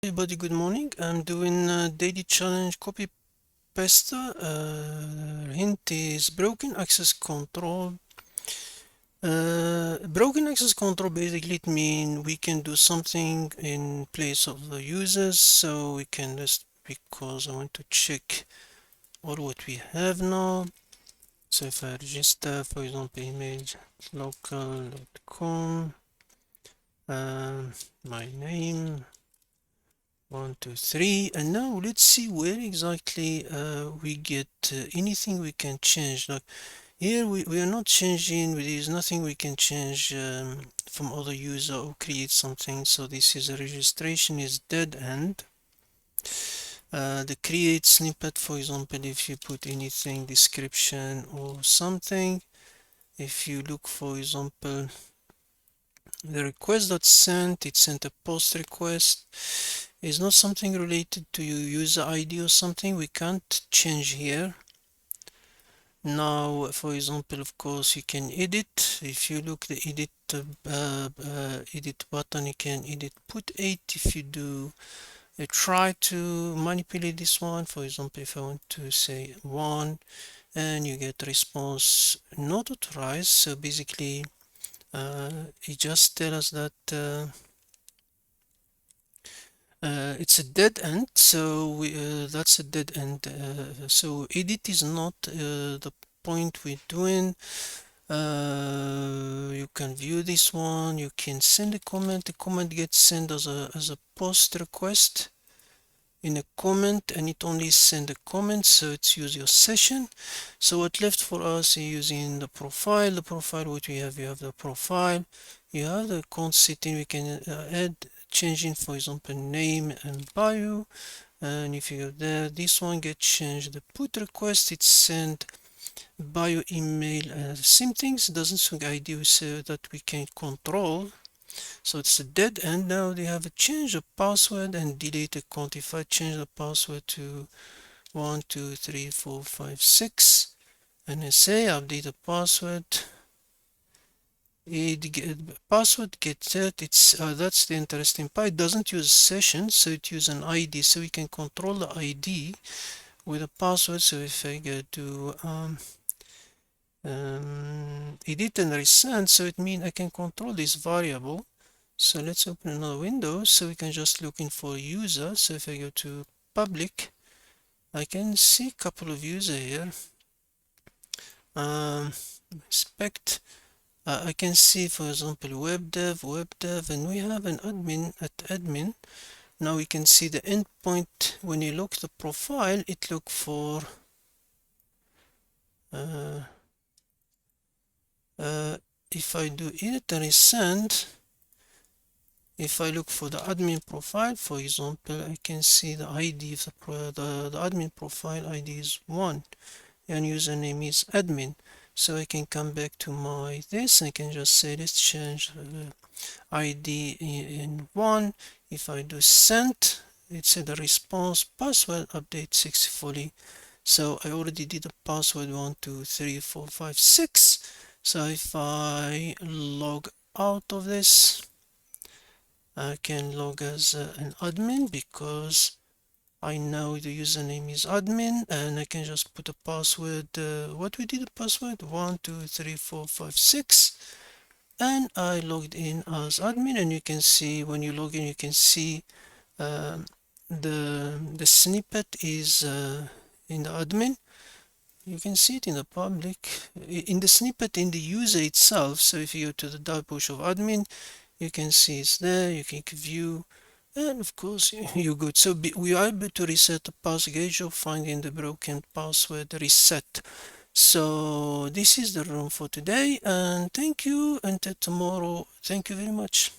Everybody, good morning. I'm doing a daily challenge copy pasta. Hint is broken access control. Broken access control basically it means we can do something in place of the users. So we can just, because I want to check all what we have now. So if I register, for example, email local.com, my name, 1, 2, 3, and now let's see where exactly we get anything we can change. Like here we are not changing, there is nothing we can change from other user or create something. So this is a registration is dead end. The create snippet, for example, if you put anything description or something, if you look, for example, the request that's sent, it sent a post request, is not something related to your user ID or something. We can't change here. Now, for example, of course, you can edit. If you look the edit button, you can edit put 8. If you do try to manipulate this one, for example, if I want to say 1, and you get response not authorized. So basically, it just tells us that it's a dead end, so that's a dead end. So edit is not the point we're doing. You can view this one. You can send a comment. The comment gets sent as a post request in a comment, and it only send a comment, so it's use your session. So what left for us is using the profile. The profile, what we have, you have the profile, you have the account setting. We can add changing, for example, name and bio, and if you go there, this one gets changed. The put request, it's sent bio, email, same things, doesn't swing ID, so that we can control. So it's a dead end. Now they have a change the password and delete account. If I change the password to 1, 2, 3, 4, 5, 6, and I say update the password, password get set. It's that's the interesting part. It doesn't use session, so it uses an ID, so we can control the ID with a password. So if I go to edit and resend, so it means I can control this variable. So let's open another window, so we can just looking for user. So if I go to public, I can see a couple of users here. Inspect. I can see, for example, web dev, and we have an admin at admin. Now we can see the endpoint. When you look the profile, it look for if I do edit and resend, if I look for the admin profile, for example, I can see the ID of the admin profile ID is 1 and username is admin. So I can come back to my this. I can just say let's change ID in 1. If I do send, it said the response password update successfully. So I already did the password 1, 2, 3, 4, 5, 6. So if I log out of this, I can log as an admin because I know the username is admin, and I can just put a password. What we did, the password 1, 2, 3, 4, 5, 6, and I logged in as admin. And you can see when you log in, you can see the snippet is in the admin. You can see it in the public, in the snippet in the user itself. So if you go to the dashboard of admin, you can see it's there. You can view, and of course you're good. So we are able to reset the password of finding the broken password reset. So this is the room for today, and thank you until tomorrow. Thank you very much.